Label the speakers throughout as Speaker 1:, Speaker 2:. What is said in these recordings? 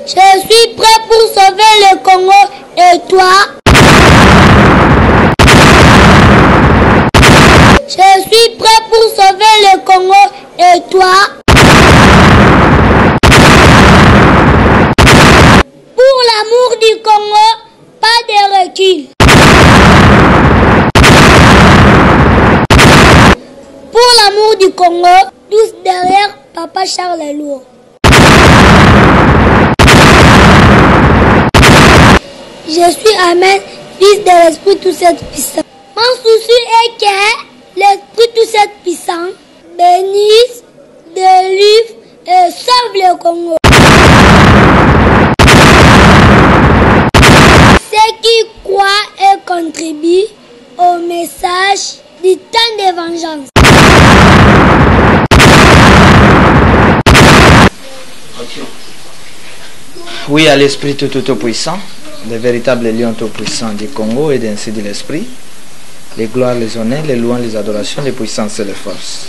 Speaker 1: Je suis prêt pour sauver le Congo. Et toi? Je suis prêt pour sauver le Congo. Et toi? Pour l'amour du Congo, pas de recul. Pour l'amour du Congo, tous derrière Papa Charles Lourd. Je suis Amen, fils de l'Esprit tout cette puissant. Mon souci est que l'Esprit tout cette puissant bénisse, délivre et sauve le Congo. Ceux qui croient et contribuent au message du temps de vengeance.
Speaker 2: Oui, à l'Esprit tout puissant, le véritable lion tout puissant du Congo et ainsi de l'Esprit, les gloires, les honneurs, les louanges, les adorations, les puissances et les forces.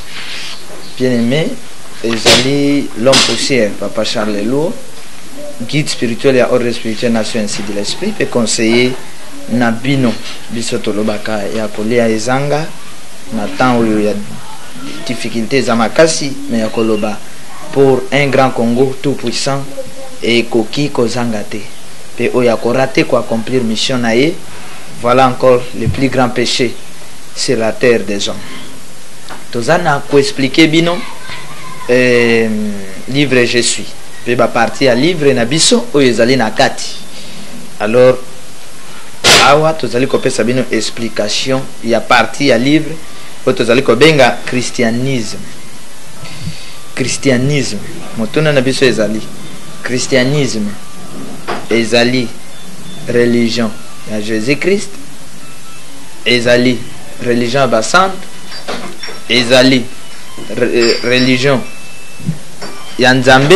Speaker 2: Bien-aimé, Ezali, l'homme poussière, Papa Charles Lourd, guide spirituel et ordre spirituel nation ainsi de l'Esprit, peut conseiller Nabino, Bisotolobaka et Akolia Ezanga, Nathan où il y a difficultés Zamakasi, mais Akoloba, pour un grand Congo tout puissant et Koki Kozangate. Et Oyakorate pour accomplir mission naïe, voilà encore le plus grand péché sur la terre des hommes. Tozana ko expliquer bino livre je suis. Pe ba parti à livre na biso o ezali na kati. Alors awa tozali ko pesa bino explication ya parti à livre o tozali ko benga christianisme. Christianisme motuna na biso ezali christianisme ezali religion ya Jésus-Christ, ezali religion basante, ezali religion ya Nzambe,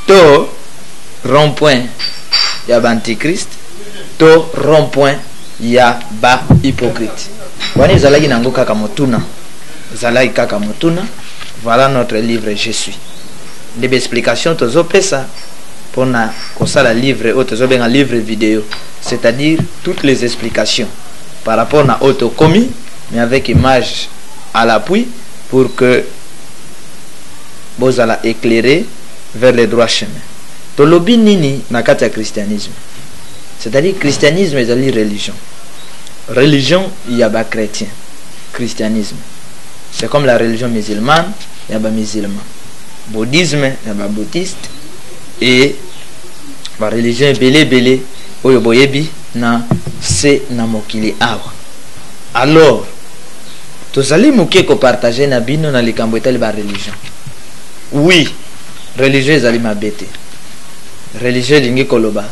Speaker 2: to rond-point ya Antichrist, to rond-point ya ba hypocrite. Wani ezalaki nango kaka motuna, ezalaki kaka motuna. Voilà notre livre Je suis. Des explications tozo pesa pour na kosala livre ou tozo benga livre vidéo, c'est-à-dire toutes les explications par rapport à autocommis mais avec image à l'appui pour que vous allez éclairer vers les droits chemins. Tolobi nini na kati ya christianisme, c'est-à-dire christianisme est une religion. Religion il y a ba chrétien, christianisme c'est comme la religion musulmane, il y a ba musulman. Bouddhisme il y a ba bouddhiste et la religion belé oyo boyebi na se na mokili awa. Alors tozali moke ko partager na bino na likambo etali ba religion. Oui, religion ezali mabete. Religion lingi koloba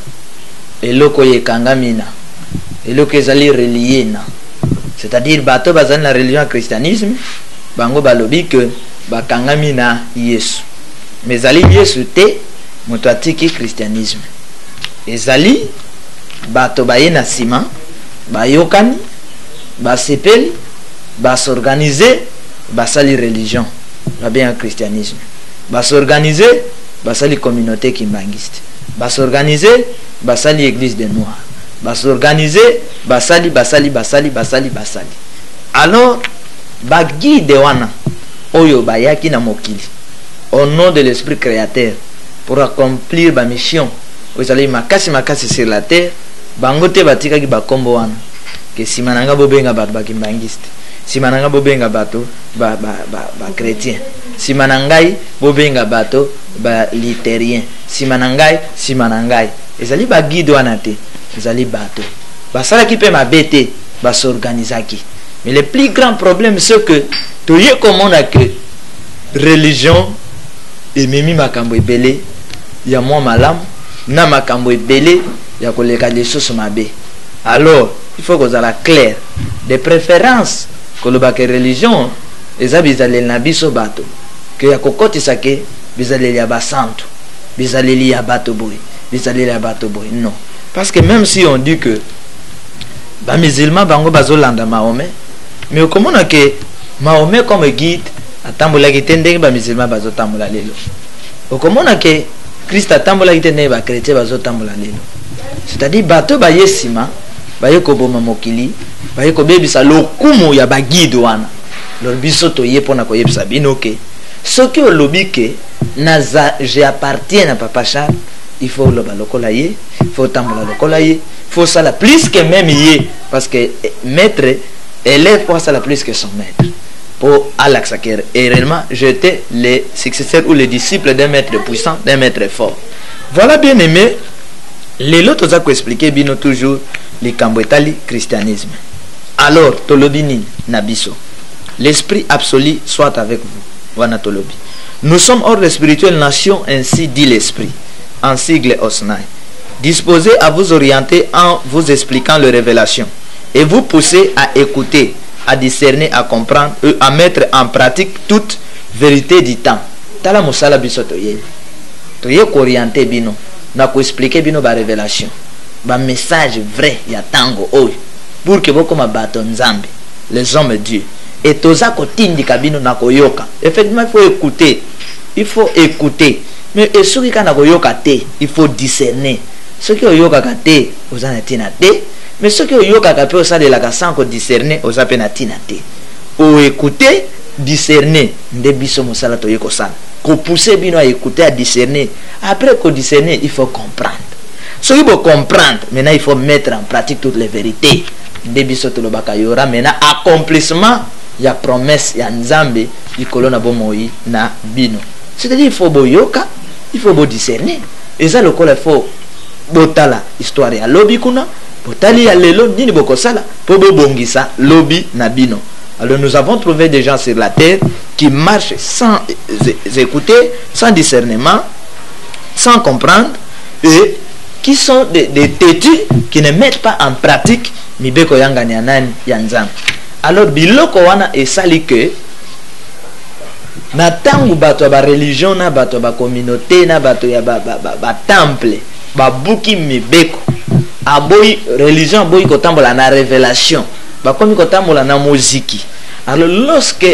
Speaker 2: eloko yekanga mina, eloko ezali relié na, c'est-à-dire bato bazali na religion christianisme bango balobi que bakangami na Yesu, mais ezali Yesu te moto atiki christianisme. Ezali bato baye na sima bayokani basepeli basorganize basali religion babien christianisme, basorganize basali communauté kimbangiste, basorganize basali église des noirs, basorganize basali. Alors baguide wana oyo bayaki na mokili au nom de l'esprit créateur pour accomplir ba mission ozali makasi sur la terre, bango te batikaki bakombo wana ke simananga bobenga bato bakimbangiste, simananga bobenga bato ba chrétien, simanangai bobenga bato ba littérien, simanangai ezali baguide wana te, ezali bato basalaki pe mabete basorganisaki. Mais le plus grand problème c'est que toye komona que religion ememi makambo ebele ya mwa malamu na makambo ebele ya koleka lisusu mabe. Alors il faut que ça soit clair, de préférence que le bac religion eza bizaleli na biso bato que ya kokotisa ke bizaleli ya basantu, bizaleli ya bato boy, bizaleli ya bato boy. Non, parce que même si on dit que ba musulman bango bazolanda Mahomet, mais comment on a que Mahomet comme guide atambola ki tendenge ba musulman bazotambola lelo. Comment on a que Christ atambola kitene ba chrétien bazo tambola lelo. C'est-à-dire bato ba yesima ba yeko boma mokili ba yeko bebisa lokumu ya ba guide wana. Lor biso to ye pona ko yebisa binoke. Soki olobike naza je appartiens à Papa Charles, il faut le lokola ye, il faut tambola lokola ye, il faut ça la plus que même ye parce que maître élève pour ça la plus que son maître. Pour Alaxaker et réellement j'étais les successeurs ou les disciples d'un maître puissant, d'un maître fort. Voilà bien aimé, les autres ont expliqué bien toujours les cambouetali christianisme. Alors tolobini nabiso, l'esprit absolu soit avec vous. Voilà tolobi. Nous sommes hors de spirituelle nation, ainsi dit l'esprit, en sigle Osnai, disposé à vous orienter en vous expliquant les révélations et vous pousser à écouter, à discerner, à comprendre et à mettre en pratique toute vérité du temps. Tala musala biso toye. Toye ko orienter bino, na ko expliquer bino ba révélation. Ba message vrai ya tango oyo pour que boko mabato nzambe, les hommes de Dieu. Et toza ko tindika bino na ko yoka. Effectivement, il faut écouter. Il faut écouter. Mais et ceux qui kana ko yoka te, il faut discerner. Ceux qui yoka ka te, ozana tina te. Mais ceux qui yoka ka pe osala la ka sans ko discerner, oza pe na tina te. O écouter, discerner, nde biso mosala to yeko sala. Ko pousser bino à écouter, à discerner. Après ko discerner, il faut comprendre. Ceux qui vont comprendre, maintenant il faut mettre en pratique toutes les vérités. Nde biso to lobaka yora maintenant accomplissement ya promesse ya nzambe likolo na bomoi na bino. C'est-à-dire il faut boyoka, il faut discerner. Et ça le il faut botala histoire ya lobi kuna, botali ya lelo nini bokosala po bongisa lobi na bino. Alors nous avons trouvé des gens sur la terre qui marchent sans écouter, sans discernement, sans comprendre et qui sont des têtus qui ne mettent pas en pratique mibeko yanga ni anani ya nzambe. Alors biloko wana esali que na tangu bato ba religion na bato ba communauté na bato ya ba temple ba buki mibeko aboyi religion aboyi kotambola na révélation ba komi kotambola na muziki. Alors lorsque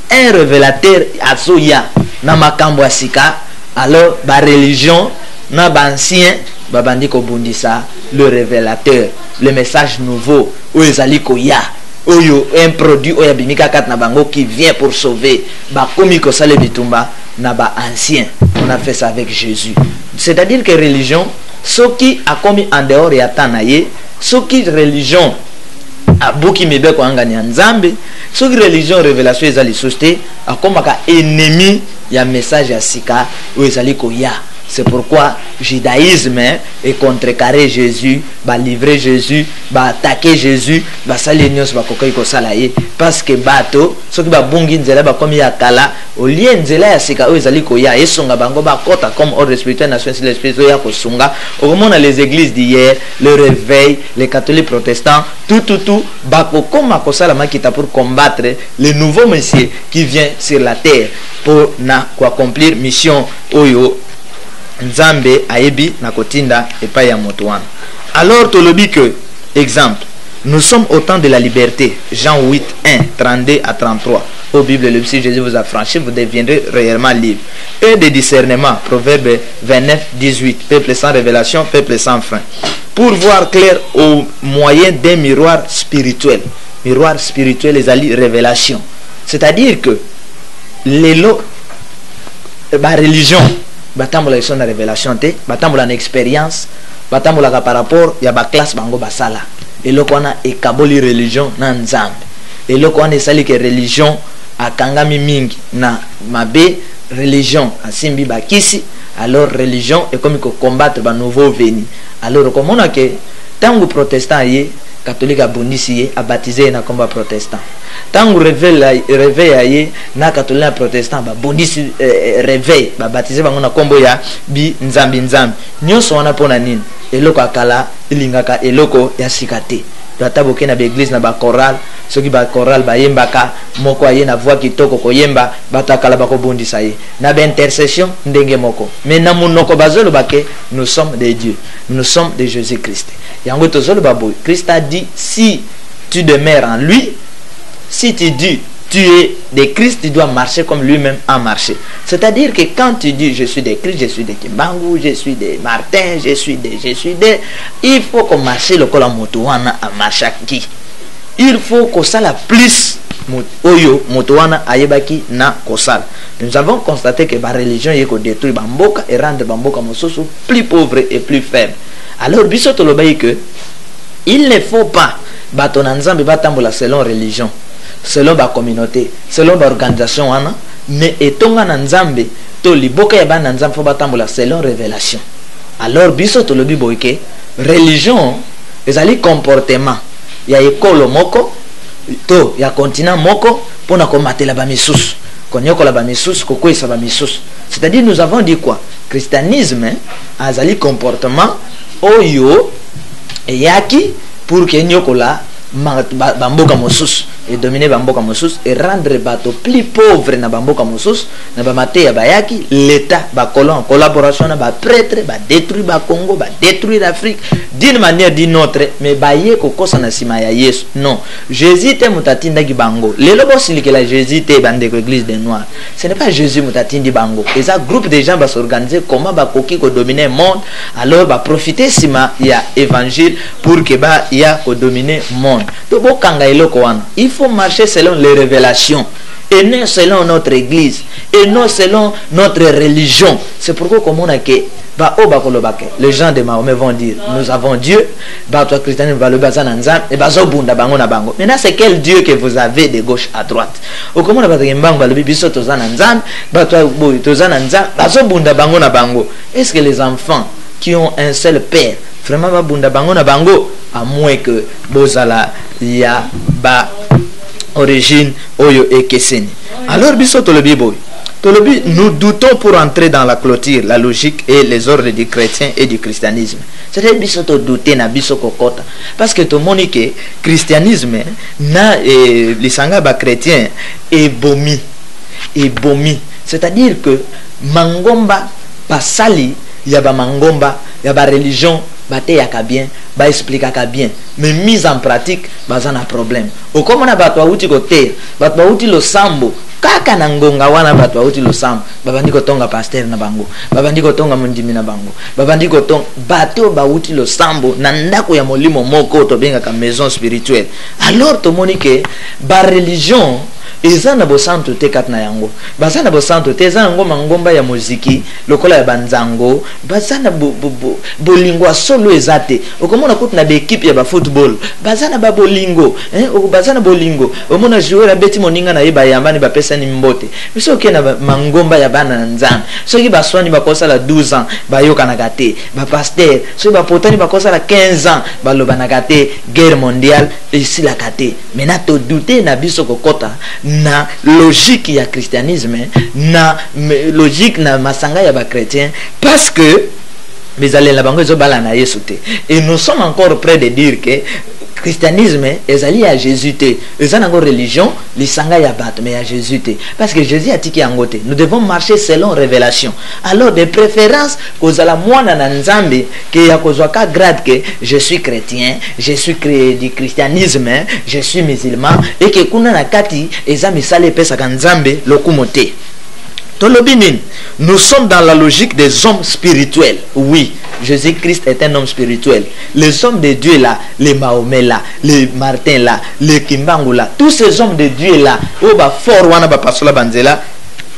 Speaker 2: un révélateur azoya na makambo asika, alors ba religion na ba ancien ba bandi ko bundisa le révélateur, le message nouveau ou ezali koya oyo un produit oya bimika kat na bango qui vient pour sauver ba komi ko sale bitumba na ba ancien. On a fait ça avec Jésus. C'est-à-dire que religion ce qui a commis en dehors ya tanaye, ce qui religion a buki mebeko angani nzambe, ce qui religion révélation ezali soste a komaka ennemi ya message ya sika ou ezali koya. C'est pourquoi judaïsme est contrecarré Jésus, va livrer Jésus, va attaquer Jésus, va salir nyos va kokai ko salaye parce que bato soki ba bungi nzela ba komi ya kala au lieu nzela ya sika o ezali ko ya esonga bango ba kota comme ordre spirituel nation sur l'esprit ya ko sunga au moment les églises d'hier, le réveil, les catholiques protestants, tout ba ko koma ko sala makita pour combattre le nouveau Messie qui vient sur la terre pour na ko accomplir mission oyo Nzambe aebi na kotinda epai ya moto wana. Alors tolobi que exemple, nous sommes au temps de la liberté. Jean 8 1 32 à 33. Au Bible le si Jésus vous a franchi, vous deviendrez réellement libre. Et de discernement, Proverbe 29 18. Peuple sans révélation, peuple sans fin. Pour voir clair au moyen d'un miroir spirituel. Miroir spirituel les alliés révélation. C'est-à-dire que les lots la religion batambola son na révélation te batambola na expérience batambola ka par rapport ya ba classe bango basala eloko wana ekaboli religion na nzambe eloko wana esali ke religion akangami mingi na mabe religion asimbi bakisi alors religion est comme ko combattre ba nouveau venu alors comme on a que tangu protestant ye catholique abondisi ye abaptisé na komba protestant tangu réveil ye na catholique protestant ba bondisi réveil ba baptisé bango na kombo ya bi nzambi nyonso wana pona nini eloko akala ilingaka eloko ya sikate tataboke na église na ba chorale soki ba chorale ba yembaka moko aye na voix kitoko koyemba batakala bako bondisa ye na ba intercession ndenge moko mais na munoko bazolo bake nous sommes des dieux, nous sommes de Jésus Christ. Yango tozolo babo Christ a dit si tu demeures en lui, si tu dis tu es des Christ, tu dois marcher comme lui-même a marché. C'est-à-dire que quand tu dis je suis des Christ, je suis des Kimbangu, je suis des Martin, je suis des, il faut qu'on marche le col à Motowana à Machaki. Il faut que ça la plus Oyo Motowana Ayebaki na Kosal. Nous avons constaté que la religion est que détruit Bamboka et rendre Bamboka Mososo plus pauvre et plus faible. Alors Bissot Tolobaï que il ne faut pas batonanzambe batambola selon religion, selon la communauté, selon l'organisation, mais etonga nanzambe to liboka ya bananzambe faut batambola selon révélation. Alors biso to lobi boyke religion ezali comportement ya ekolo moko to ya continent moko pona komatela ba misusu konyokola ba misusu kokwesa ba misusu. C'est-à-dire nous avons dit quoi? Christianisme azali comportement oyo eyaki pour que nyokola bamboka mosus et dominer bamboka mosus et rendre bato plus pauvre na bamboka mosus na bamate ya bayaki l'état ba colon en collaboration na ba prêtre ba détruire ba Congo ba détruire l'Afrique d'une manière d'une autre mais baye ko kosa na sima ya Yesu. Non, Jésus te mutatinda ki bango lelo bosili que la Jésus te bande ko église des noirs, ce n'est pas Jésus mutatindi bango et ça groupe de gens va s'organiser comment ba koki ko dominer le monde alors ba profiter sima ya évangile pour que ba ya ko dominer monde. Il faut marcher selon les révélations et non selon notre église et non selon notre religion. C'est pourquoi comme on a que les gens de Mahomet vont dire nous avons Dieu, toi chrétien va le bazan nzam et bazo bunda bango na bango. Maintenant c'est quel Dieu que vous avez de gauche à droite? Au comment on va dire bango le biso tozan nzam, toi boy tozan nzam bazo bunda bango na bango. Est-ce que les enfants qui ont un seul père vraiment va bunda bango na bango? À moins que bozala ya ba origine oyo ekeseni. Alors biso tolobi boy tolobi nous doutons pour entrer dans la clôture la logique et les ordres du chrétien et du christianisme. C'est-à-dire biso to douter na biso kokota parce que to monique christianisme na lisanga ba chrétien et bomi, c'est-à-dire que mangomba pasali ya ba mangomba ya ba religion bate yaka bien ba expliquaka bien mais mise en pratique bazana problème. Au comme on a batwa uti côté batwa uti lo sambo kaka na ngonga wana batwa uti lo sambo babandi ko tonga pasteur na bango babandi ko tonga mundimi na bango babandi ko tonga bato ba uti lo sambo na ndako ya molimo moko to benga ka maison spirituelle. Alors to monique ba religion ezana bo santo te katna yango bazana bo santo te ezana ngoma ngomba ya muziki lokola ya banzango bazana bolingo solo ezate okomona kuti na be équipe ya ba football bazana ba bolingo bazana bolingo omona joueur ya beti moninga na yeba yambani ba pesa ni mbote biso ke na mangomba ya bana nzambe soki baswani bakosa la 12 ans bayoka na kate ba pasteur soki ba potani bakosa la 15 ans baloba na kate guerre mondiale ici la kate mena to douter na biso kokota na logique ya christianisme na logique na masanga ya ba chrétien parce que mais allez la bango zo bala na Yesu te et nous sommes encore près de dire que christianisme ezali à Jésus te ezana ngo religion lisanga ya bato mais à Jésus te parce que Jésus a tiki angote nous devons marcher selon révélation. Alors de préférence kozala mwana na nzambe ke ya kozwaka grade que je suis chrétien, je suis du christianisme, je suis musulman et que kuna na kati eza misale pesa ka nzambe lokumote. Tolobinin, nous sommes dans la logique des hommes spirituels. Oui, Jésus-Christ est un homme spirituel. Les hommes de Dieu là, les Mahomet là, les Martin là, les Kimbangu là, tous ces hommes de Dieu là, oba fort wana ba pasola banzela,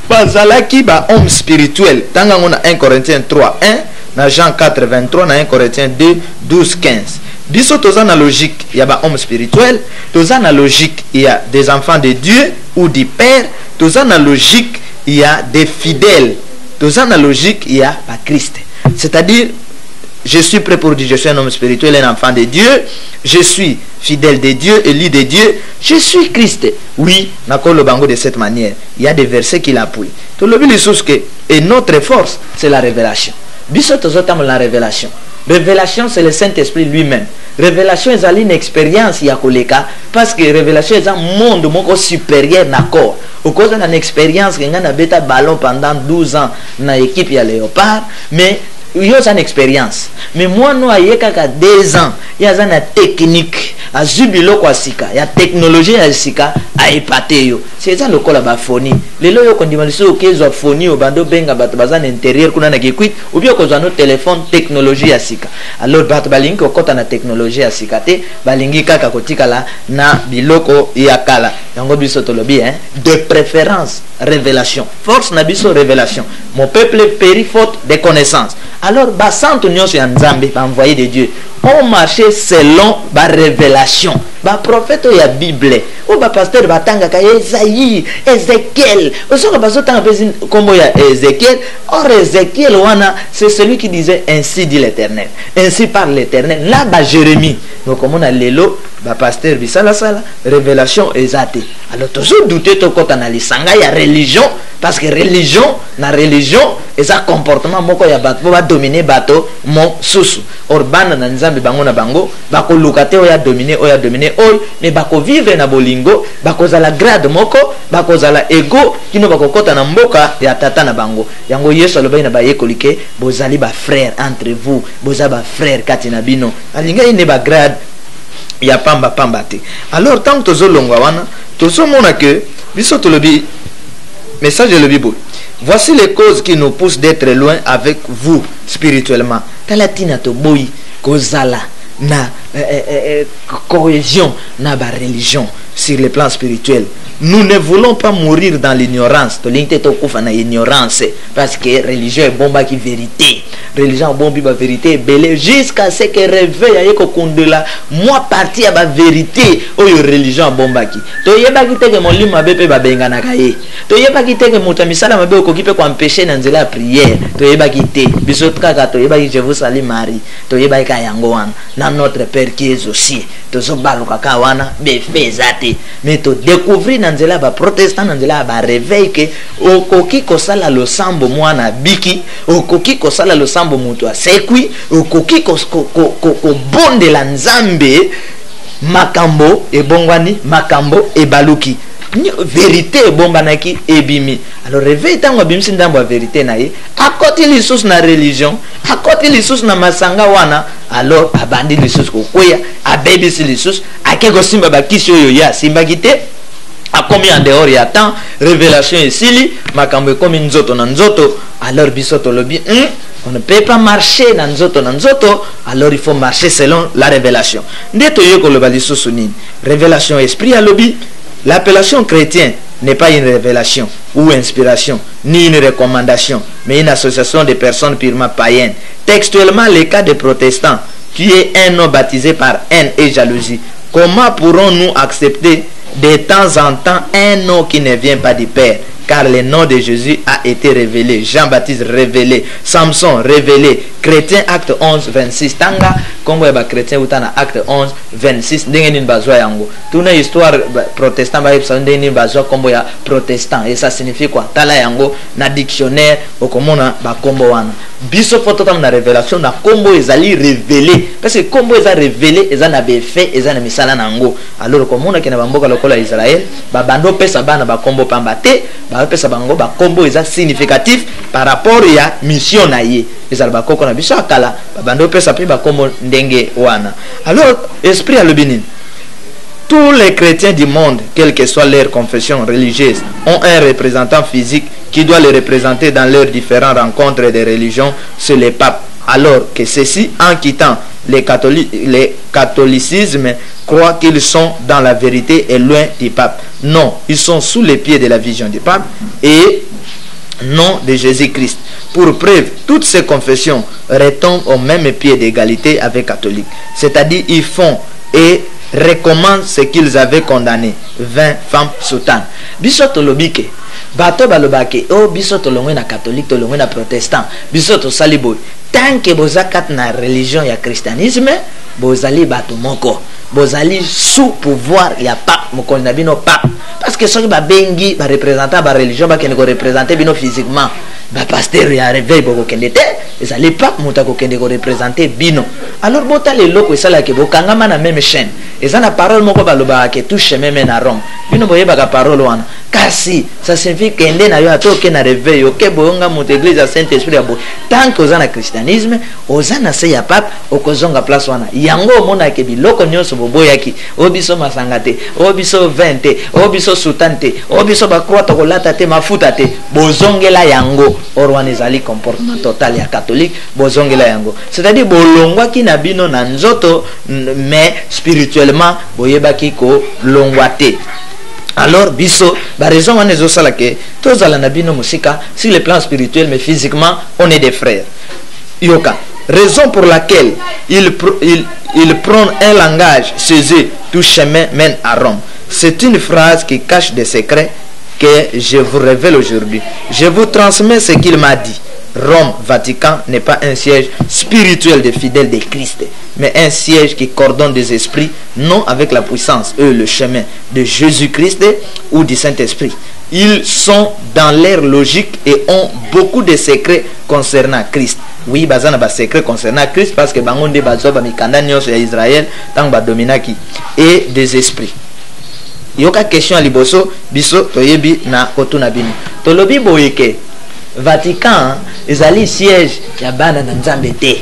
Speaker 2: bazalaki ba homme spirituel. Tanga ngona 1 Corinthiens 3, 1, na Jean 4, 23, na 1 Corinthiens 2, 12, 15. Biso toza na logique, il y a ba homme spirituel, toza na logique, il y a des enfants de Dieu ou du Père, toza na logique, il y a des fidèles. Dans la logique, il y a pas Christ. C'est-à-dire, je suis prêt pour dire, je suis un homme spirituel, un enfant de Dieu. Je suis fidèle de Dieu, élu de Dieu. Je suis Christ. Oui, le bango de cette manière. Il y a des versets qui l'appuient. Et notre force, c'est la révélation. La révélation. Révélation, c'est le Saint-Esprit lui-même. Révélation est une expérience parce que révélation est un monde supérieur d'accord. Au cause d'une expérience, il y a un ballon pendant 12 ans dans l'équipe de Léopard, mais il y a une expérience. Mais moi, nous, il y a 2 ans, il y a une technique. azwi biloko asika ya technologie ya sika aepate yo c'est ça lokola ba phony lelo yo kondima liso okezwa phony obando benga bato baza na intérieur kuna na kikwit ou bien kozwa no téléphone technologie ya sika alors bato balingi kokota na technologie ya sika te balingi kaka kotikala na biloko ya kala yango biso tolobi de préférence révélation force na biso révélation mon peuple périt faute de connaissance alors ba santo nyonso ya nzambe ba envoyé de Dieu on marché selon ba révélation ba prophète ya Bible ou ba pasteur batanga ka Esaïe Ézéchiel osoka bazotanga pesi kombo ya Ézéchiel or Ézéchiel wana c'est celui qui disait ainsi dit l'Éternel ainsi parle l'Éternel là ba Jérémie donc comme on a lelo ba pasteur bisala sala révélation ezate alors toujours douter to kota na lisanga ya religion parce que religion na religion eza comportement moko ya bato ba dominer bato mo susu or bana na nzambe bango na bango bako lukate oya dominer oy mais bako vivre na bolingo bako zala grade moko bako zala ego kino bako kota na mboka ya tata na bango yango Yesu alobai na ba yekolike bozali ba frère entre vous boza ba frère kati na bino alinga ine ba grade ya pamba te alors tant que tozolongwa wana tozomona que biso tolobi message de Bible. Voici les causes qui nous poussent d'être loin avec vous spirituellement. Talatina to boy kozala na cohésion na ba religion sur le plan spirituel. Nous ne voulons pas mourir dans l'ignorance. To linte to kufa na ignorance parce que religion est bomba qui vérité. Religion bombi ba vérité belé jusqu'à ce que réveil ayeko kondela moi parti à ba vérité oyo religion bomba ki. To yeba ki te ke molimo bepe ba benga na kaye. To yeba ki te ke muta misala mabe ko kipe kwa empêcher na nzela prière. To yeba ki te bisot kaka to yeba ki je vous salue Marie. To yeba ka yango wana na notre Père qui est aux cieux. To so baluka ka wana be fezate. Mais to découvrir na nzela ba protestant na nzela ba réveil ke okoki kosala lo sambo mwana biki okoki kosala lo sambo mutu asekwi okoki ko bonde la nzambe makambo ebongwani makambo ebaluki vérité ebombanaki ebimi alors réveil tango bimsi ndambo vérité na ye akoti lisusu na religion akoti lisusu na masanga wana alors abandi lisusu kokoya abebisi lisusu akeko simba bakisi oyo ya simba kite akomi en dehors ya temps révélation esili makambo ekomi nzoto na nzoto alors biso tolobi on ne peut pas marcher na nzoto alors il faut marcher selon la révélation ndeto yeko loba lisusu nini révélation esprit alobi l'appellation chrétien n'est pas une révélation ou inspiration ni une recommandation mais une association de personnes purement païennes. Textuellement, le cas des protestants qui est un nom baptisé par haine et jalousie, comment pourrons-nous accepter de temps en temps un nom qui ne vient pas du Père? Car le nom de Jésus a été révélé. Jean-Baptiste révélé. Samson révélé. Chrétien acte 11, 26. Tanga, Congo eba chrétien utana acte 11, 26. Dengenin bazwa yango. Tuna histoire protestant ba yipsa dengenin bazwa kombo ya protestant. Et ça signifie quoi? Tala yango na dictionnaire okomona ba kombo wana. Biso foto tam na révélation na kombo ezali révélé. Parce que kombo eza révélé eza na befe eza na misala nango. Alors komona kena bamboka lokola Israël, ba bando pesa bana ba kombo pambate. Pesa bango ba kombo eza significatif par rapport ya mission na ye ezala ba koko na biso akala ba bando pesa pe ba kombo ndenge wana. Alors esprit alobini tous les chrétiens du monde quelle que soit leur confession religieuse ont un représentant physique qui doit les représenter dans leurs différentes rencontres des religions, c'est le pape. Alors que ceux-ci en quittant les catholicisme croient qu'ils sont dans la vérité et loin du pape. Non, ils sont sous les pieds de la vision du pape et non de Jésus-Christ. Pour preuve, toutes ces confessions retombent au même pied d'égalité avec catholiques. C'est-à-dire, ils font et recommandent ce qu'ils avaient condamné. 20 femmes soutanes. Bisot lobike. Bato balobake. Oh, bisot longwe na catholique, longwe na protestant. Bisot salibo. Tant que bozakat na religion ya christianisme, bozali bato moko. Bozali sous pouvoir ya pape moko na bino pape. Parce que soki ba bengi ba représentant ba religion ba kene ko représenter bino physiquement. ba pasteur ya réveil boko kende te ezali pas muta ko kende ko représenter bino. Alors bota le loko esala ke bokangama na même chaîne ezana parole moko baloba ke tout chemin mène à Rome bino boyeba ka parole wana kasi ça signifie kende na yo atoke na réveil oke boyonga muta église à Saint-Esprit ya bo tant que ozana christianisme ozana se ya pape okozonga place wana yango mona ke biloko nyonso boboyaki obiso masanga te obiso 20 te obiso sultan te obiso ba croix to kolata te mafuta te bozongela yango orwana ezali comportement total ya catholique bozongela yango c'est-à-dire bolongwaki na bino na nzoto mais spirituellement boyebaki ko longwa te. Alors biso ba raison wana ezosala ke tozala na bino musika sur le plan spirituel mais physiquement on est des frères. Yoka raison pour laquelle il prend un langage chez eux, tout chemin mène à Rome. C'est une phrase qui cache des secrets que je vous révèle aujourd'hui. Je vous transmets ce qu'il m'a dit. Rome, Vatican n'est pas un siège spirituel des fidèles de Christ, mais un siège qui coordonne des esprits, non avec la puissance, le chemin de Jésus-Christ ou du Saint-Esprit. Ils sont dans leur logique et ont beaucoup de secrets concernant Christ. Oui, bazana ba secret concernant Christ parce que bangonde bazo ba mikanda nyonso ya Israël tant ba dominaki et des esprits. Yoka question à liboso biso toyebi na otuna bino. Tolobi boyeke Vatican ezali siège ya bana na Nzambe te.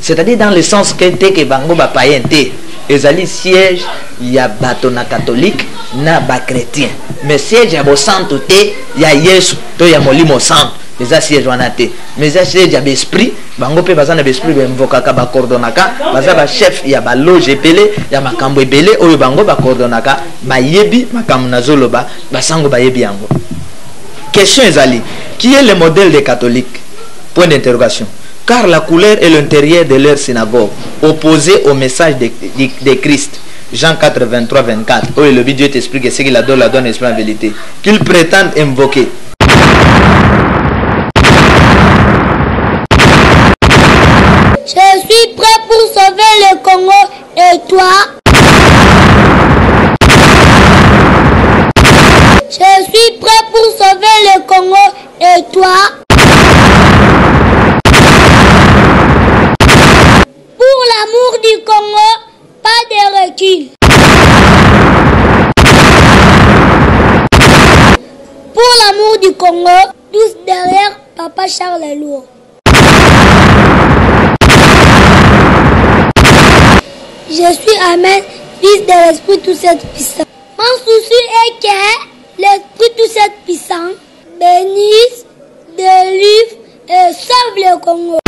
Speaker 2: C'est-à-dire dans le sens que bango ba païen te. Ezali siège ya bato na catholique na ba chrétien. Mais siège ya bo santo te ya Yesu to ya molimo santo. Les sièges wana te mais les sièges ya esprit bango pe bazana ba esprit bemvokaka ba coordonaka baza ba chef ya ba loge epele ya makambo ebele oyo bango ba coordonaka bayebi makambo nazoloba basango bayebi yango. Question ezali qui est le modèle des catholiques? Point d'interrogation. Car la couleur et l'intérieur de leur synagogue opposé au message de Christ. Jean 4, 23, 24. Oh, le Dieu t'explique que ce qu'il adore la donne esprit en vérité. Qu'ils prétendent invoquer.
Speaker 1: Je suis prêt pour sauver le Congo et toi? Je suis prêt pour sauver le Congo et toi? Pour l'amour du Congo, pas de recul. Pour l'amour du Congo, tous derrière Papa Charles Lourd. Je suis Amen, fils de l'Esprit tout cette puissant. Mon souci est que l'Esprit tout cette puissant bénisse, délivre et sauve le Congo.